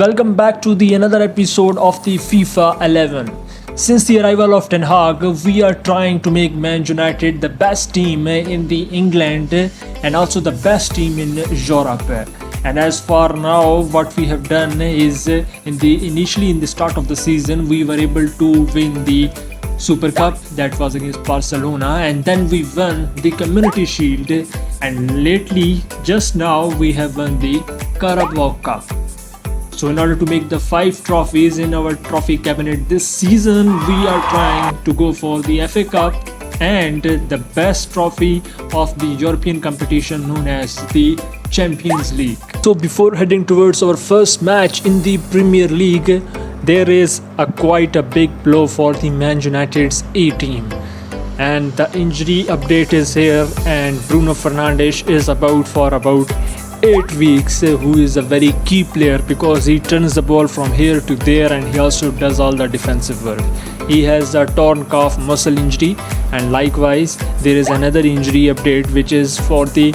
Welcome back to the another episode of the FIFA 11. Since the arrival of Ten Hag, we are trying to make Man United the best team in the England and also the best team in Europe. And as for now, what we have done is initially in the start of the season, we were able to win the Super Cup that was against Barcelona, and then we won the Community Shield, and lately just now we have won the Carabao Cup. So in order to make the 5 trophies in our trophy cabinet this season, we are trying to go for the FA Cup and the best trophy of the European competition known as the Champions League. So before heading towards our first match in the Premier League, there is quite a big blow for the Man United's A team. And the injury update is here, and Bruno Fernandes is about 8 weeks, who is a very key player because he turns the ball from here to there and he also does all the defensive work. He has a torn calf muscle injury, and likewise there is another injury update which is for the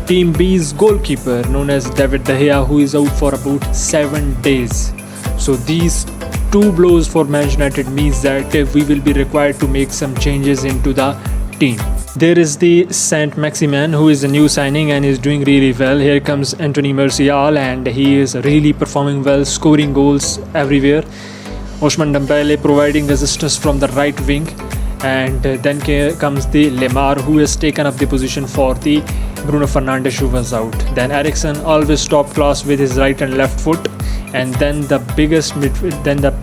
Team B's goalkeeper known as David De Gea, who is out for about 7 days. So these 2 blows for Man United means that we will be required to make some changes into the team. There is the Saint-Maximin, who is a new signing and is doing really well. Here comes Anthony Martial, and he is really performing well, scoring goals everywhere. Ousmane Dembele providing assistance from the right wing, and then comes the Lemar, who has taken up the position for the Bruno Fernandes, who was out. Then Eriksen, always top class with his right and left foot, and then the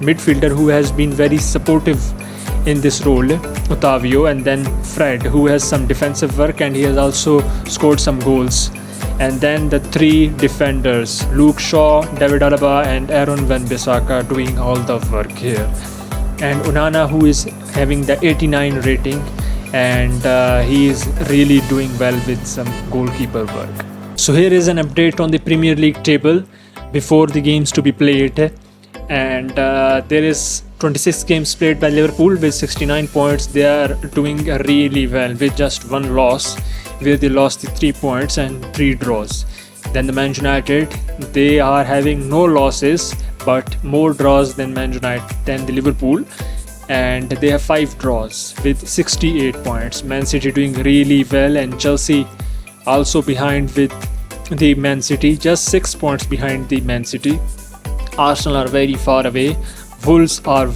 midfielder who has been very supportive in this role, Otavio, and then Fred, who has some defensive work and he has also scored some goals. And then the 3 defenders, Luke Shaw, David Alaba and Aaron Wan-Bissaka, doing all the work here. And Onana, who is having the 89 rating, and he is really doing well with some goalkeeper work. So here is an update on the Premier League table before the games to be played. And there is 26 games played by Liverpool with 69 points. They are doing really well with just 1 loss, where they lost the 3 points and 3 draws. Then the Man United, they are having no losses but more draws than the Liverpool, and they have 5 draws with 68 points. Man City doing really well, and Chelsea also behind with the Man City, just 6 points behind the Man City. Arsenal are very far away. Wolves are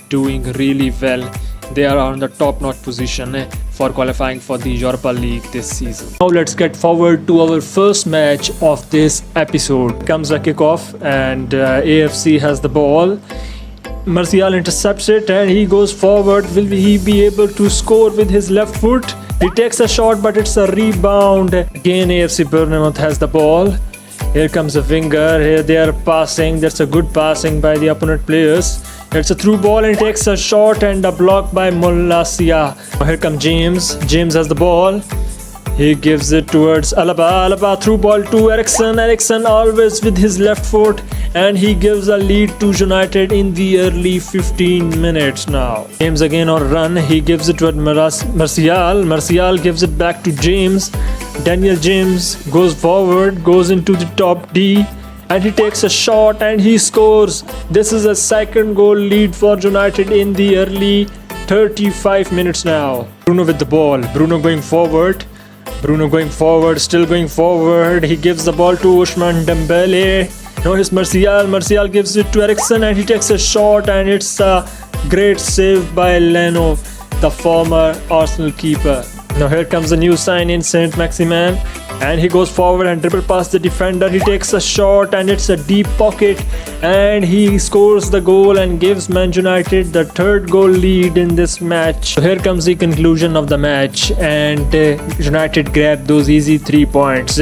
doing really well. They are on the top-notch position for qualifying for the Europa League this season. Now let's get forward to our first match of this episode. Comes a kickoff, and AFC has the ball. Martial intercepts it and he goes forward. Will he be able to score with his left foot? He takes a shot, but it's a rebound. Again, AFC Bournemouth has the ball. Here comes a winger. Here they are passing. That's a good passing by the opponent players. It's a through ball and takes a shot and a block by Malacia. Here comes James. James has the ball. He gives it towards Alaba. Alaba through ball to Eriksen. Eriksen always with his left foot, and he gives a lead to United in the early 15 minutes now. James again on run. He gives it to Martial. Martial gives it back to James. Daniel James goes forward, goes into the top D, and he takes a shot and he scores. This is a 2nd goal lead for United in the early 35 minutes now. Bruno with the ball. Bruno going forward. Still going forward. He gives the ball to Ousmane Dembele. Now it's Martial. Martial gives it to Eriksen and he takes a shot, and it's a great save by Leno, the former Arsenal keeper. Now here comes a new sign in Saint-Maximin, and he goes forward and dribble past the defender. He takes a shot and it's a deep pocket, and he scores the goal and gives Man United the 3rd goal lead in this match. So here comes the conclusion of the match, and United grabbed those easy 3 points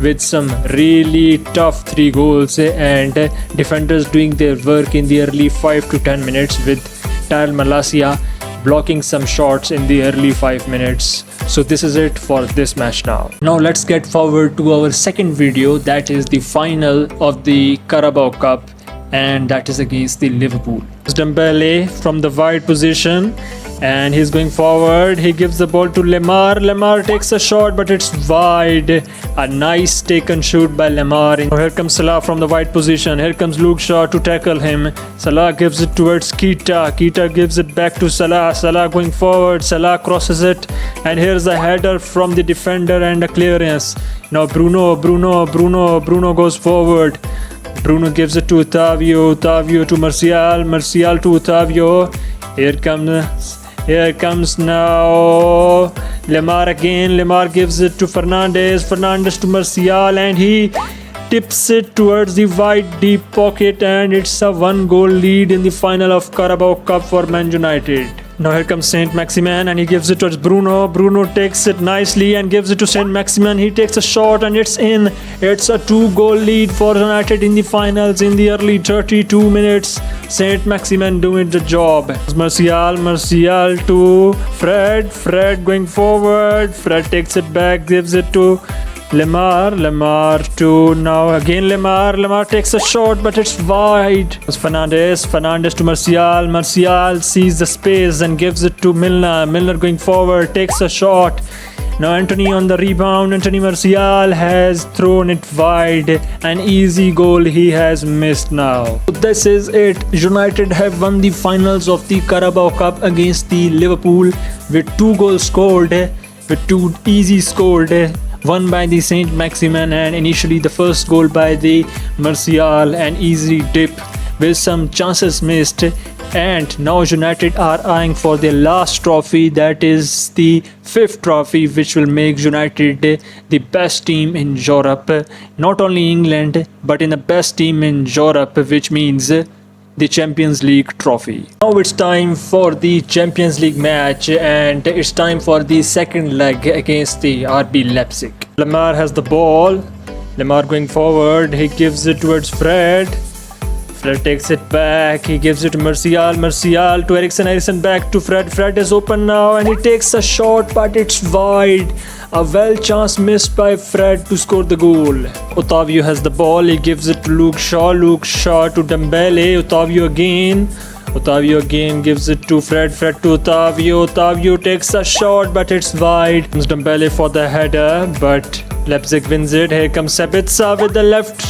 with some really tough 3 goals, and defenders doing their work in the early 5 to 10 minutes with Tyrell Malacia blocking some shots in the early 5 minutes. So this is it for this match now. Now let's get forward to our second video, that is the final of the Carabao Cup, and that is against the Liverpool. Dembele from the wide position, and he's going forward. He gives the ball to Lemar. Lemar takes a shot, but it's wide. A nice taken shoot by Lemar. Here comes Salah from the wide position. Here comes Luke Shaw to tackle him. Salah gives it towards Keita. Keita gives it back to Salah. Salah going forward. Salah crosses it, and here's a header from the defender and a clearance. Now Bruno goes forward. Bruno gives it to Otavio to Martial to Otavio. Here comes now Lemar again. Lemar gives it to Fernandes to Martial, and he tips it towards the wide deep pocket, and it's a 1-goal lead in the final of Carabao Cup for Man United. Now here comes Saint-Maximin, and he gives it towards Bruno. Bruno takes it nicely and gives it to Saint-Maximin. He takes a shot and it's in. It's a 2-goal lead for United in the finals in the early 32 minutes. Saint-Maximin doing the job. Martial to Fred going forward. Fred takes it back, gives it to Lemar to now again Lemar takes a shot, but it's wide. It's Fernandes to Martial sees the space and gives it to Milner going forward, takes a shot. Now Anthony on the rebound. Anthony Martial has thrown it wide. An easy goal he has missed now. This is it. United have won the finals of the Carabao Cup against the Liverpool with 2 goals scored, with 2 easy scored. One by the Saint-Maximin, and initially the first goal by the Martial, an easy dip with some chances missed. And now United are eyeing for their last trophy, that is the 5th trophy, which will make United the best team in Europe, not only England but in the best team in Europe, which means the Champions League trophy. Now it's time for the Champions League match, and it's time for the second leg against the RB Leipzig. Lemar has the ball. Lemar going forward. He gives it towards Fred. Fred takes it back. He gives it to Martial to Eriksen back to Fred. Fred is open now and he takes a shot, but it's wide. A well chance missed by Fred to score the goal. Otavio has the ball. He gives it to Luke Shaw to Dembele. Otavio again gives it to Fred to Otavio takes a shot, but it's wide. Comes Dembele for the header, but Leipzig wins it. Here comes Sabitzer with the left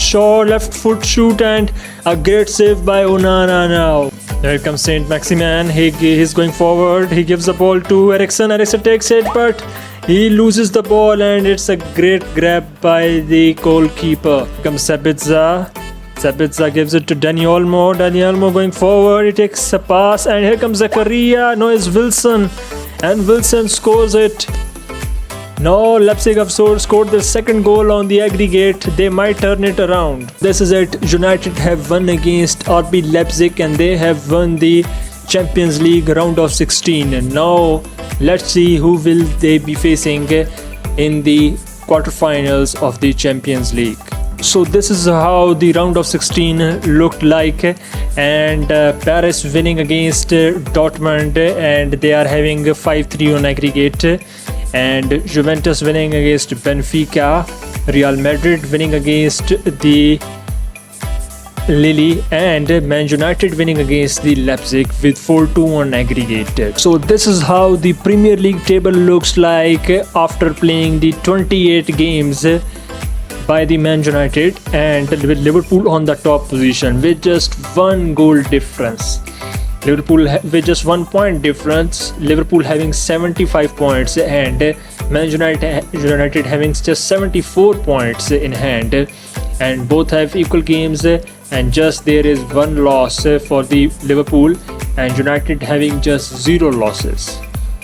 foot shoot, and a great save by Onana now. Here comes Saint-Maximin. He's going forward. He gives the ball to Eriksen. Eriksen takes it, but he loses the ball, and it's a great grab by the goalkeeper. Here comes Sabitzer. Sabitzer gives it to Dani Olmo. Dani Olmo going forward. He takes a pass, and here comes Zakaria. No, it's Wilson, and Wilson scores it. No, Leipzig have scored the second goal on the aggregate. They might turn it around. This is it. United have won against RB Leipzig, and they have won the Champions League round of 16. And now let's see who will they be facing in the quarterfinals of the Champions League. So this is how the round of 16 looked like, and Paris winning against Dortmund, and they are having 5-3 on aggregate, and Juventus winning against Benfica, Real Madrid winning against the Lille, and Man United winning against the Leipzig with 4-2 on aggregate. So this is how the Premier League table looks like after playing the 28 games by the Man United, and with Liverpool on the top position with just 1 goal difference. Liverpool with just 1 point difference. Liverpool having 75 points and Man United having just 74 points in hand, and both have equal games, and just there is 1 loss for the Liverpool, and United having just 0 losses.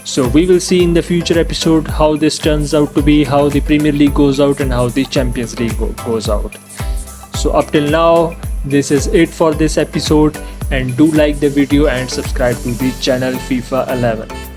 So we will see in the future episode how this turns out to be, how the Premier League goes out and how the Champions League goes out. So up till now, this is it for this episode, and do like the video and subscribe to the channel FIFA 11.